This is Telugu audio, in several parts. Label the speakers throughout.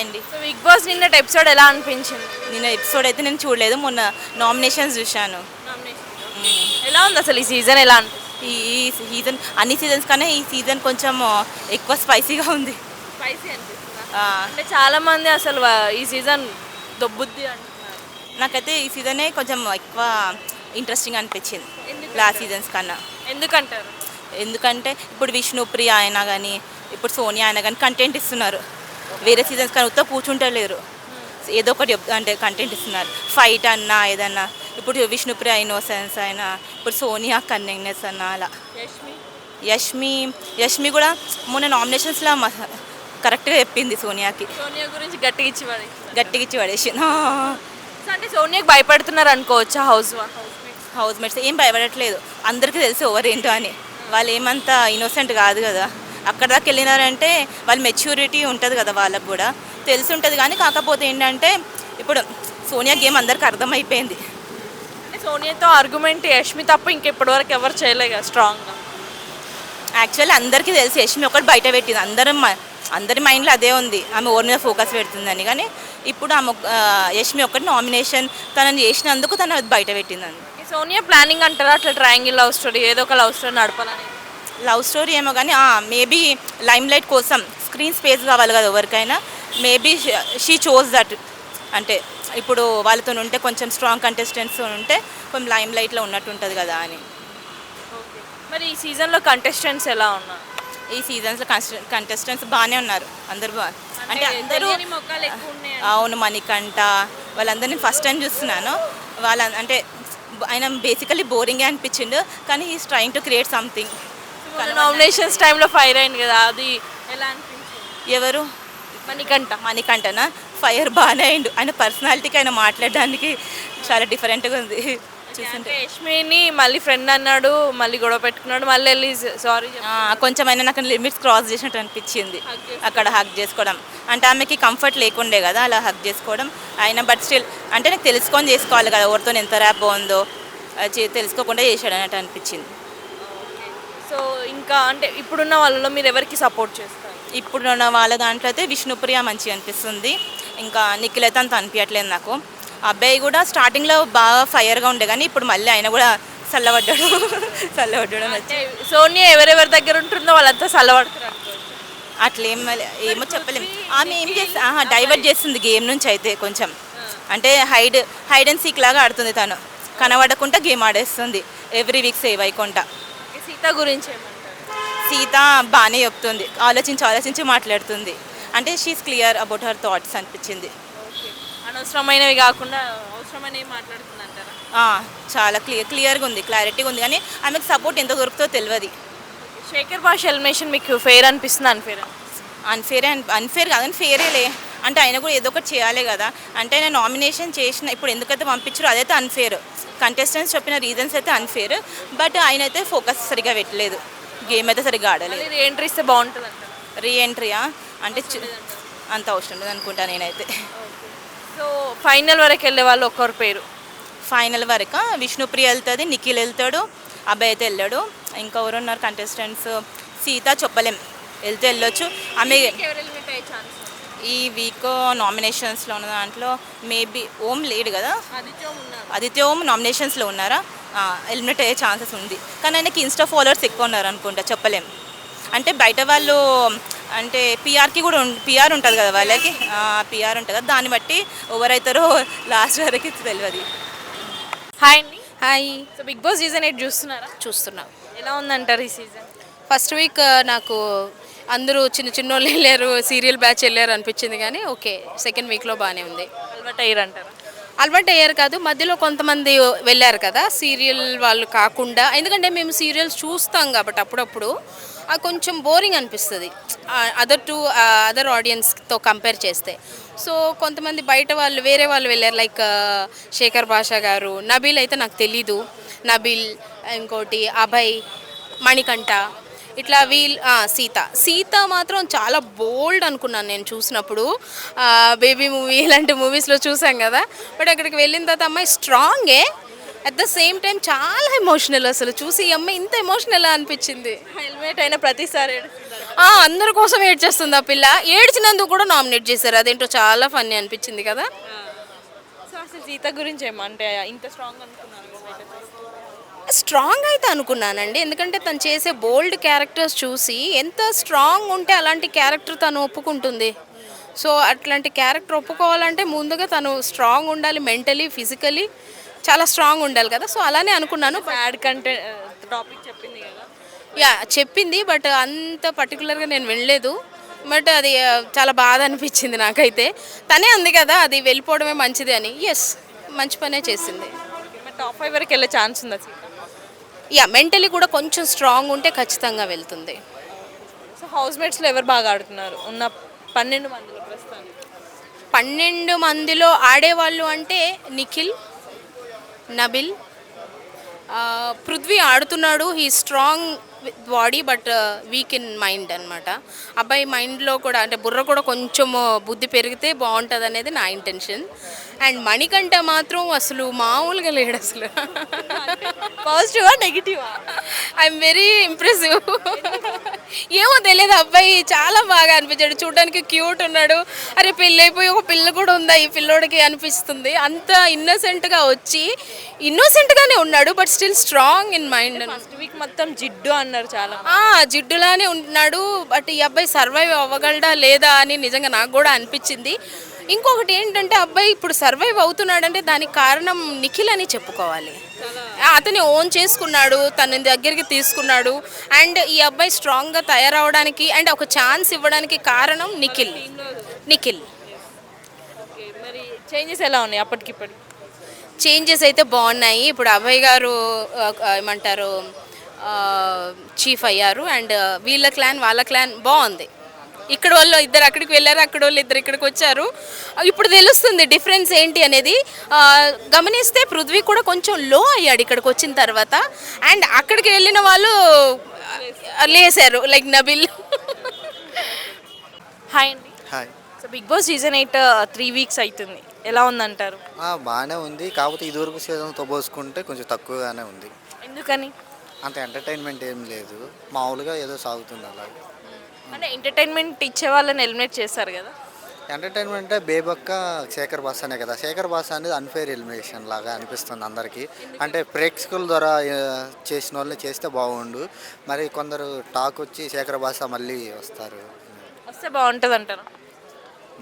Speaker 1: అండి.
Speaker 2: సో బిగ్ బాస్ నిన్నటి ఎపిసోడ్ ఎలా అనిపించింది?
Speaker 1: నిన్న ఎపిసోడ్ అయితే నేను చూడలేదు, మొన్న నామినేషన్స్ చూశాను.
Speaker 2: ఎలా ఉంది అసలు ఈ సీజన్ ఎలా అనిపిస్తుంది?
Speaker 1: ఈ సీజన్ అన్ని సీజన్స్ కన్నా ఈ సీజన్ కొంచెం ఎక్కువ స్పైసీగా ఉంది.
Speaker 2: స్పైసీ అనిపిస్తుందా?
Speaker 1: ఆ,
Speaker 2: అంటే చాలా మంది అసలు ఈ సీజన్ దొబ్బుద్ది అంటున్నారు.
Speaker 1: నాకైతే ఈ సీజనే కొంచెం ఎక్కువ ఇంట్రెస్టింగ్ అనిపించింది
Speaker 2: ఎందుకంటారు?
Speaker 1: లాస్ట్ సీజన్స్ కన్నా.
Speaker 2: ఎందుకంటారు?
Speaker 1: ఎందుకంటే ఇప్పుడు విష్ణుప్రియ అయినా కానీ, ఇప్పుడు సోనియా అయినా కానీ కంటెంట్ ఇస్తున్నారు. వేరే సీజన్స్ కానీ ఉత్త కూర్చుంటలేరు, ఏదో ఒకటి అంటే కంటెంట్ ఇస్తున్నారు. ఫైట్ అన్నా ఏదన్నా, ఇప్పుడు విష్ణుప్రియ ఇన్నోసెన్స్ అయినా, ఇప్పుడు సోనియా కన్నెగ్నెస్ అన్నా అలా. యష్మి యష్మి కూడా మొన్న నామినేషన్స్లో కరెక్ట్గా చెప్పింది సోనియాకి,
Speaker 2: సోనియా గురించి గట్టిగా ఇచ్చి
Speaker 1: గట్టిగా ఇచ్చి పడేసి.
Speaker 2: సో అంటే సోనియాకి భయపడుతున్నారు అనుకోవచ్చా
Speaker 1: హౌస్ మేట్స్ ఏం భయపడట్లేదు, అందరికీ తెలుసు ఎవరేంటో అని. వాళ్ళు ఏమంతా ఇన్నోసెంట్ కాదు కదా, అక్కడ దాకా వెళ్ళినారంటే వాళ్ళ మెచ్యూరిటీ ఉంటుంది కదా, వాళ్ళకు కూడా తెలిసి ఉంటుంది. కానీ కాకపోతే ఏంటంటే ఇప్పుడు సోనియా గేమ్ అందరికి అర్థమైపోయింది.
Speaker 2: అంటే సోనియాతో ఆర్గ్యుమెంట్ యష్మి తప్ప ఇంకెప్పటివరకు ఎవరు చేయలే కదా స్ట్రాంగ్గా.
Speaker 1: యాక్చువల్లీ అందరికీ తెలిసి యష్మి ఒకటి బయట పెట్టింది, అందరి మైండ్లో అదే ఉంది, ఆమె ఓర్ మీద ఫోకస్ పెడుతుందని. కానీ ఇప్పుడు ఆమె యష్మి ఒకటి నామినేషన్ తనని చేసినందుకు తను అది బయట పెట్టిందని.
Speaker 2: సోనియా ప్లానింగ్ అంటారా అట్లా ట్రయాంగిల్ లవ్ స్టోరీ, ఏదో ఒక లవ్ స్టోరీ నడపాలని?
Speaker 1: లవ్ స్టోరీ ఏమో కానీ మేబీ లైమ్ లైట్ కోసం స్క్రీన్ స్పేస్ కావాలి కదా ఎవరికైనా. మేబీ షీ చోజ్ దట్, అంటే ఇప్పుడు వాళ్ళతో ఉంటే కొంచెం స్ట్రాంగ్ కంటెస్టెంట్స్ ఉంటే కొంచెం లైమ్ లైట్లో ఉన్నట్టు ఉంటుంది కదా అని.
Speaker 2: మరి ఈ సీజన్లో కంటెస్టెంట్స్ ఎలా ఉన్నారు?
Speaker 1: ఈ సీజన్స్లో కంటెస్టెంట్స్ బాగానే ఉన్నారు, అందరు అంటే అందరూ. అవును, మణికంఠ వాళ్ళందరినీ ఫస్ట్ టైం చూస్తున్నాను. అంటే ఆయన బేసికలీ బోరింగే అనిపించిండు, కానీ he's trying to create something.
Speaker 2: Nominations టైంలో ఫైర్ అయింది కదా, అది ఎలా అనిపించింది?
Speaker 1: ఎవరు? మణికంఠనా? ఫైర్ బాగానే అయిండు, ఆయన పర్సనాలిటీకి ఆయన మాట్లాడడానికి చాలా డిఫరెంట్గా ఉంది చూస్తుంటే.
Speaker 2: యష్మిని మళ్ళీ ఫ్రెండ్ అన్నాడు, మళ్ళీ గొడవ పెట్టుకున్నాడు, మళ్ళీ వెళ్ళి సారీ.
Speaker 1: కొంచెం అయినా నాకు లిమిట్స్ క్రాస్ చేసినట్టు అనిపించింది అక్కడ హగ్ చేసుకోవడం. అంటే ఆమెకి కంఫర్ట్ లేకుండే కదా అలా హగ్ చేసుకోవడం. అయినా బట్ స్టిల్ అంటే నాకు తెలుసుకొని చేసుకోవాలి కదా, ఎవరితో ఎంత ర్యాప్ బాగుందో తెలుసుకోకుండా చేశాడు అన్నట్టు అనిపించింది.
Speaker 2: సో ఇంకా అంటే ఇప్పుడున్న వాళ్ళలో మీరు ఎవరికి సపోర్ట్ చేస్తారు?
Speaker 1: ఇప్పుడున్న వాళ్ళ దాంట్లో అయితే విష్ణుప్రియ మంచిగా అనిపిస్తుంది, ఇంకా నిఖిల్ అయితే అంత అనిపించట్లేదు నాకు. అబ్బాయి కూడా స్టార్టింగ్లో బాగా ఫైర్గా ఉండే, కానీ ఇప్పుడు మళ్ళీ ఆయన కూడా చల్లబడ్డాడు
Speaker 2: అంటే సోనియా ఎవరెవరి దగ్గర ఉంటుందో వాళ్ళంతా చల్లబడతారు.
Speaker 1: ఏమో చెప్పలేము. ఆమె ఏం చేస్తా డైవర్ట్ చేస్తుంది గేమ్ నుంచి అయితే కొంచెం, అంటే హైడ్ అండ్ సీక్ లాగా ఆడుతుంది తను, కనబడకుండా గేమ్ ఆడేస్తుంది ఎవ్రీ వీక్ సేవ్ అయ్యకుండా.
Speaker 2: సీత గురించి ఏమంటారు?
Speaker 1: సీత బాగానే చెప్తుంది, ఆలోచించి మాట్లాడుతుంది, అంటే she is clear about her thoughts అనిపించింది.
Speaker 2: అనవసరమైనవి కాకుండా అవసరమైనవి మాట్లాడుతుంది అంటారా?
Speaker 1: చాలా క్లియర్గా ఉంది, క్లారిటీగా ఉంది, కానీ ఆమెకు సపోర్ట్ ఎంత దొరుకుతుందో తెలియదు.
Speaker 2: శేఖర్ భాష ఎలిమినేషన్ మీకు ఫెయిర్ అనిపిస్తుంది
Speaker 1: అన్ఫేర్ కాదని ఫేరేలే, అంటే ఆయన కూడా ఏదో ఒకటి చేయాలి కదా. అంటే ఆయన నామినేషన్ చేసిన ఇప్పుడు ఎందుకైతే పంపించారో అదైతే అన్ఫేర్, కంటెస్టెంట్స్ చెప్పిన రీజన్స్ అయితే అన్ఫేర్. బట్ ఆయన అయితే ఫోకస్ సరిగా పెట్టలేదు, గేమ్ అయితే సరిగ్గా ఆడలేదు.
Speaker 2: రీఎంట్రీ ఇస్తే బాగుంటుంది అంట.
Speaker 1: రీఎంట్రీయా అంటే అంత అవసరం లేదు అనుకుంటా నేనైతే.
Speaker 2: సో ఫైనల్ వరకు వెళ్ళే వాళ్ళు ఒక్కరు పేరు?
Speaker 1: ఫైనల్ వరకు విష్ణుప్రియ వెళ్తుంది, నిఖిల్ వెళ్తాడు, అబ్బాయి అయితే వెళ్ళాడు. ఇంకా ఎవరు ఉన్నారు కంటెస్టెంట్స్? సీత చెప్పలేం, వెళ్తే వెళ్ళొచ్చు. ఆమె ఈ వీక్ నామినేషన్స్లో ఉన్న దాంట్లో మేబీ ఓం లేడు కదా, ఆదిత్య ఓం నామినేషన్స్లో ఉన్నారా, ఎలిమినేట్ అయ్యే ఛాన్సెస్ ఉంది. కానీ ఆయనకి ఇన్స్టా ఫాలోవర్స్ ఎక్కువ ఉన్నారు అనుకుంటా, చెప్పలేం. అంటే బయట వాళ్ళు అంటే పిఆర్కి కూడా పిఆర్ ఉంటుంది కదా వాళ్ళకి, పిఆర్ ఉంటుంది కదా, దాన్ని బట్టి ఎవరైతారో లాస్ట్ వరకు తెలియదు.
Speaker 2: హాయ్ అండి.
Speaker 3: Hi.
Speaker 2: So big boss season 8 చూస్తున్నారా?
Speaker 3: చూస్తున్నా.
Speaker 2: ఎలా ఉందంటారు ఈ సీజన్?
Speaker 3: ఫస్ట్ వీక్ నాకు అందరూ చిన్నోళ్ళు వెళ్ళారు, సీరియల్ బ్యాచ్ వెళ్ళారు అనిపించింది, కానీ ఓకే సెకండ్ వీక్లో బాగానే ఉంది.
Speaker 2: అలవాటు అయ్యారంటారా?
Speaker 3: అలవాటు అయ్యారు కాదు, మధ్యలో కొంతమంది వెళ్ళారు కదా సీరియల్ వాళ్ళు కాకుండా, ఎందుకంటే మేము సీరియల్స్ చూస్తాం కాబట్టి అప్పుడప్పుడు కొంచెం బోరింగ్ అనిపిస్తుంది అదర్ ఆడియన్స్తో కంపేర్ చేస్తే. సో కొంతమంది బయట వాళ్ళు వేరే వాళ్ళు వెళ్ళారు, లైక్ శేఖర్ భాష గారు, నబీల్ అయితే నాకు తెలీదు, నబీల్, ఇంకోటి అభయ్, మణికంఠ, ఇట్లా సీత మాత్రం చాలా బోల్డ్ అనుకున్నాను నేను చూసినప్పుడు. బేబీ మూవీ ఇలాంటి మూవీస్లో చూసాం కదా, బట్ అక్కడికి వెళ్ళిన తర్వాత అమ్మాయి స్ట్రాంగే, అట్ ద సేమ్ టైం చాలా ఎమోషనల్. అసలు చూసి ఈ అమ్మాయి ఇంత ఎమోషనల్ అనిపించింది.
Speaker 2: హెల్మెట్ అయినా ప్రతిసారి
Speaker 3: అందరి కోసం ఏడ్చేస్తుంది ఆ పిల్ల. ఏడ్చినందుకు కూడా నామినేట్ చేశారు, అదేంటో చాలా ఫన్నీ అనిపించింది కదా.
Speaker 2: సో అసలు సీత గురించి ఏమంటే ఇంత స్ట్రాంగ్ అనుకున్నాను కదా బయట చూస్తే.
Speaker 3: స్ట్రాంగ్ అయితే అనుకున్నానండి, ఎందుకంటే తను చేసే బోల్డ్ క్యారెక్టర్స్ చూసి ఎంత స్ట్రాంగ్ ఉంటే అలాంటి క్యారెక్టర్ తను ఒప్పుకుంటుంది. సో అట్లాంటి క్యారెక్టర్ ఒప్పుకోవాలంటే ముందుగా తను స్ట్రాంగ్ ఉండాలి, మెంటలీ ఫిజికలీ చాలా స్ట్రాంగ్ ఉండాలి కదా. సో అలానే అనుకున్నాను.
Speaker 2: బ్యాడ్ కంటెంట్ టాపిక్ చెప్పింది కదా.
Speaker 3: యా చెప్పింది, బట్ అంత పర్టికులర్గా నేను వినలేదు. బట్ అది చాలా బాధ అనిపించింది నాకైతే. తనే అంది కదా అది వెళ్ళిపోవడమే మంచిది అని. ఎస్, మంచి పనే చేసింది.
Speaker 2: మరి టాప్ 5 వరకు వెళ్ళే ఛాన్స్ ఉందా సీత?
Speaker 3: యా, మెంటలీ కూడా కొంచెం స్ట్రాంగ్ ఉంటే ఖచ్చితంగా వెళ్తుంది.
Speaker 2: సో హౌస్ మేట్స్లో ఎవరు బాగా ఆడుతున్నారు ఉన్న 12 మందిలో ప్రస్తుతానికి?
Speaker 3: 12 మందిలో ఆడేవాళ్ళు అంటే నిఖిల్, నబిల్, పృథ్వీ ఆడుతున్నాడు. He strong body but week in mind అనమాట. అబ్బాయి మైండ్లో కూడా అంటే బుర్ర కూడా కొంచెం బుద్ధి పెరిగితే బాగుంటుంది అనేది నా ఇంటెన్షన్. అండ్ మణికంఠ మాత్రం అసలు మామూలుగా లేడు అసలు.
Speaker 2: పాజిటివా నెగిటివా?
Speaker 3: I'm very impressive. ఏమో తెలియదు, అబ్బాయి చాలా బాగా అనిపించాడు, చూడడానికి క్యూట్ ఉన్నాడు. అరే పెళ్ళైపోయి ఒక పిల్ల కూడా ఉందా ఈ పిల్లోడికి అనిపిస్తుంది. అంత ఇన్నోసెంట్గా వచ్చి ఇన్నోసెంట్గానే ఉన్నాడు but still strong in mind.
Speaker 2: First week మొత్తం జిడ్డు అన్నారు చాలా.
Speaker 3: జిడ్డులానే ఉంటున్నాడు, బట్ ఈ అబ్బాయి సర్వైవ్ అవ్వగలడా లేదా అని నిజంగా నాకు కూడా అనిపించింది. ఇంకొకటి ఏంటంటే అబ్బాయి ఇప్పుడు సర్వైవ్ అవుతున్నాడంటే దానికి కారణం నిఖిల్ అని చెప్పుకోవాలి. అతని ఓన్ చేసుకున్నాడు, తన దగ్గరికి తీసుకున్నాడు. అండ్ ఈ అబ్బాయి స్ట్రాంగ్గా తయారవడానికి అండ్ ఒక ఛాన్స్ ఇవ్వడానికి కారణం నిఖిల్.
Speaker 2: ఓకే, మరి చేంజెస్ ఎలా ఉన్నాయి అప్పటికిప్పటికి?
Speaker 3: చేంజెస్ అయితే బాగున్నాయి. ఇప్పుడు అభయ్ గారు ఏమంటారు చీఫ్ అయ్యారు. అండ్ వీళ్ళ క్లాన్ వాళ్ళ క్లాన్ బాగుంది. ఇక్కడ వాళ్ళు ఇద్దరు అక్కడికి వెళ్ళారు, అక్కడ వాళ్ళు ఇద్దరు ఇక్కడికి వచ్చారు. ఇప్పుడు తెలుస్తుంది డిఫరెన్స్ ఏంటి అనేది. గమనిస్తే పృథ్వీ కూడా కొంచెం లో అయ్యాడు ఇక్కడికి వచ్చిన తర్వాత. అండ్ అక్కడికి వెళ్ళిన వాళ్ళు లేసారు, లైక్ నబిల్.
Speaker 2: హాయ్ అండి.
Speaker 4: Hi.
Speaker 2: So big boss season 8 3 weeks అవుతుంది, ఎలా ఉందంటారు?
Speaker 4: బాగానే ఉంది, కాకపోతే ఇదివరకు సీజన్తో పోల్చుకుంటే కొంచెం తక్కువగానే ఉంది.
Speaker 2: ఎందుకని?
Speaker 4: అంత ఎంటర్టైన్మెంట్ ఏం లేదు, మామూలుగా ఏదో సాగుతుంది అలా.
Speaker 2: అంటే ఎంటర్టైన్మెంట్ ఇచ్చే వాళ్ళని ఎలిమినేట్ చేస్తారు కదా.
Speaker 4: ఎంటర్టైన్మెంట్ అంటే బేబక్క శేఖర్ బాసానే కదా. శేఖర్ బాసా అనేది అన్ఫేర్ ఎలిమినేషన్ లాగా అనిపిస్తుంది అందరికీ. అంటే ప్రేక్షకుల ద్వారా చేసిన వాళ్ళని చేస్తే బాగుండు. మరి కొందరు టాక్ వచ్చి శేఖర్ బాసా మళ్ళీ వస్తారు,
Speaker 2: వస్తే బాగుంటుంది అంటారు.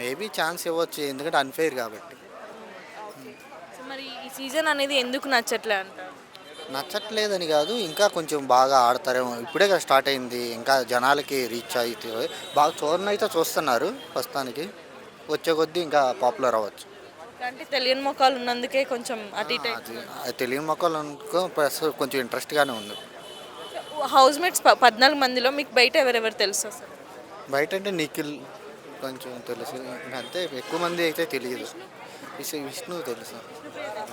Speaker 4: మేబీ ఛాన్స్ ఇవ్వచ్చు, ఎందుకంటే అన్ఫేర్ కాబట్టి.
Speaker 2: సో మరి ఈ సీజన్ అనేది ఎందుకు నచ్చట్లే అంటారు?
Speaker 4: నచ్చట్లేదని కాదు, ఇంకా కొంచెం బాగా ఆడతారేమో. ఇప్పుడే కదా స్టార్ట్ అయింది, ఇంకా జనాలకి రీచ్ అయితే బాగా చూడనైతే చూస్తున్నారు. ప్రస్తుతానికి వచ్చే కొద్దీ ఇంకా పాపులర్ అవ్వచ్చు.
Speaker 2: అంటే తెలియని మొక్కలు ఉన్నందుకే కొంచెం అటు ఇటు.
Speaker 4: అది తెలియని మొక్కలు అనుకో, ప్లస్ కొంచెం ఇంట్రెస్ట్గానే ఉంది.
Speaker 2: హౌస్ మేట్స్ 14 మందిలో మీకు బయట ఎవరెవరు తెలుసు అసలు?
Speaker 4: బయట అంటే నిఖిల్ కొంచెం తెలుసు, అంతే. ఎక్కువ మంది అయితే తెలియదు. విష్ణు తెలుసు,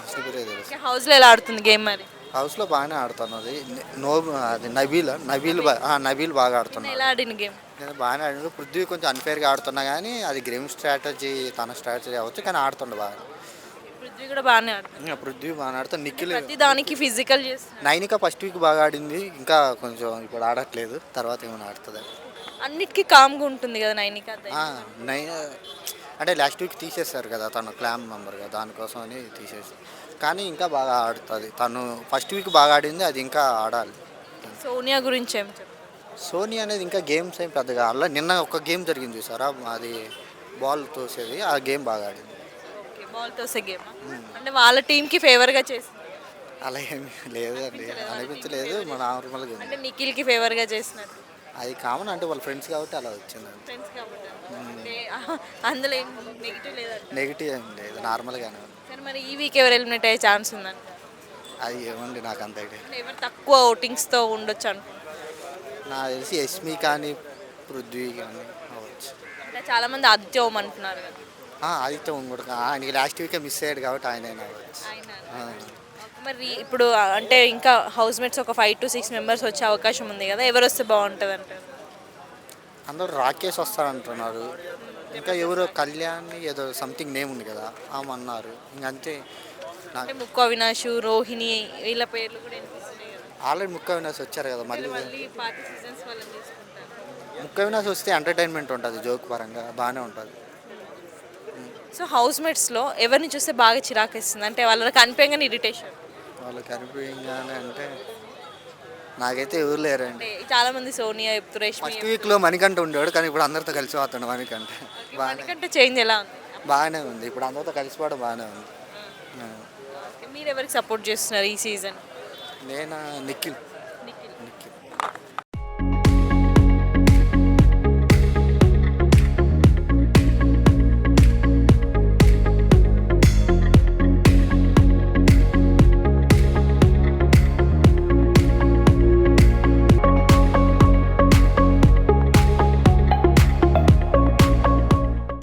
Speaker 4: విష్ణుప్రియ తెలుసు.
Speaker 2: హౌస్లో ఎలా ఆడుతుంది గేమ్ మరి?
Speaker 4: హౌస్లో బాగానే ఆడుతున్నది. అది నబీల్ బాగా ఆడుతున్నాడు.
Speaker 2: ఎలా ఆడిన గేమ్?
Speaker 4: నేను బాగానే ఆడినాడు. పృథ్వీ కొంచెం అన్ఫేర్గా ఆడుతున్నా కానీ అది గేమ్ స్ట్రాటజీ, తన స్ట్రాటజీ అవ్వచ్చు, కానీ ఆడుతుండే బాగా.
Speaker 2: పృథ్వీ కూడా బాగానే ఆడుతుంది.
Speaker 4: పృథ్వీ బాగా ఆడుతా. నిఖిల్
Speaker 2: ప్రతి దానికి ఫిజికల్ చేస్తుంది.
Speaker 4: నైనిక ఫస్ట్ వీక్ బాగా ఆడింది, ఇంకా కొంచెం ఇప్పుడు ఆడట్లేదు, తర్వాత ఏమైనా ఆడుతుంది.
Speaker 2: అన్నిటికీ కామ్గా ఉంటుంది కదా నైనిక.
Speaker 4: అంటే లాస్ట్ వీక్ తీసేస్తారు కదా, తను క్లామ్ మెంబర్ కదా, దానికోసం అని తీసేస్తారు. కానీ ఇంకా బాగా ఆడుతుంది. తను ఫస్ట్ వీక్ బాగా ఆడింది, అది ఇంకా ఆడాలి.
Speaker 2: సోనియా గురించి ఏం చెప్తారు?
Speaker 4: సోనీ అనేది ఇంకా గేమ్స్ ఏం పెద్దగా ఆడాలి. నిన్న ఒక గేమ్ జరిగింది చూసారా, అది బాల్ తోసేది, ఆ గేమ్ బాగా ఆడింది.
Speaker 2: బాల్ తోసే గేమ్ అంటే వాళ్ళ టీంకి ఫేవర్గా చేసింది.
Speaker 4: అలా ఏమి లేదండి, అనిపించలేదు. మన నార్మల్గా ఉంది.
Speaker 2: అంటే నిఖిల్కి ఫేవర్గా చేసినట్టు.
Speaker 4: అది కామన్, అంటే వాళ్ళ ఫ్రెండ్స్ కాబట్టి అలా వచ్చిందండి.
Speaker 2: ఫ్రెండ్స్ కాబట్టి అంటే అందులో ఏం నెగిటివ్ లేదంట.
Speaker 4: నెగిటివ్ ఏం లేదు, నార్మల్గానే ఉంది.
Speaker 2: సరే మరి ఈ వీక్ ఎవరు ఎలిమినేట్ అయ్యే ఛాన్స్ ఉందంట?
Speaker 4: అది ఏమండి నాకు అంత ఐడియా.
Speaker 2: అంటే ఎవరు తక్కువ ఓటింగ్స్తో ఉండొచ్చు అనుకుంటున్నాను?
Speaker 4: నాకు తెలిసి యష్మి కానీ పృథ్వీ కానీ అవ్వచ్చు.
Speaker 2: అంటే చాలామంది ఆదిత్య ఓం అంటున్నారు కదా.
Speaker 4: ఆదిత్య కూడా ఆయనకి లాస్ట్ వీకే మిస్ అయ్యాడు కాబట్టి ఆయన అవ్వచ్చు.
Speaker 2: మరి ఇప్పుడు అంటే ఇంకా హౌస్ మేట్స్ ఒక 5 to 6 మెంబర్స్ వచ్చే అవకాశం ఉంది కదా, ఎవరు వస్తే బాగుంటుంది అంటారు?
Speaker 4: అందరూ రాకేష్ వస్తారంటున్నారు. ఇంకా ఎవరో కళ్యాణ్ ఏదో సంథింగ్ నేమ్ ఉంది కదా, ఆమె అన్నారు. ఇంకంతే.
Speaker 2: అంటే ముక్కు అవినాష్, రోహిణి వీళ్ళ పేర్లు కూడా వినిపిస్తున్నాయి కదా.
Speaker 4: ఆల్రెడీ ముక్క వినాల్సి వచ్చారు కదా, మళ్ళీ
Speaker 2: మళ్ళీ పార్టీ సీజన్స్ వాళ్ళని తీసుకుంటారు.
Speaker 4: ముఖ్యమైన వస్తే ఎంటర్టైన్మెంట్ ఉంటుంది, జోక్ పరంగా బాగానే ఉంటుంది.
Speaker 2: సో హౌస్ మేట్స్లో ఎవరిని చూస్తే బాగా చిరాకేస్తుంది, అంటే వాళ్ళకి కనిపించగానే ఇరిటేషన్?
Speaker 4: వాళ్ళకి అనిపించాలి అంటే నాకైతే ఎవరు లేరండి.
Speaker 2: అంటే చాలా మంది సోనియా చెప్తారు, రేష్మి
Speaker 4: ఫస్ట్ వీక్లో మణికంఠ ఉండేవాడు, కానీ ఇప్పుడు అందరితో కలిసి పోతాడు మణికంఠ.
Speaker 2: ఎందుకంటే చేంజ్ ఎలా ఉంది?
Speaker 4: బాగానే ఉంది, ఇప్పుడు అందరితో కలిసిపోవడం బాగానే ఉంది.
Speaker 2: మీరు ఎవరికి సపోర్ట్ చేస్తున్నారు ఈ సీజన్?
Speaker 4: నేను నిఖిల్.
Speaker 2: నిఖిల్.
Speaker 4: నిఖిల్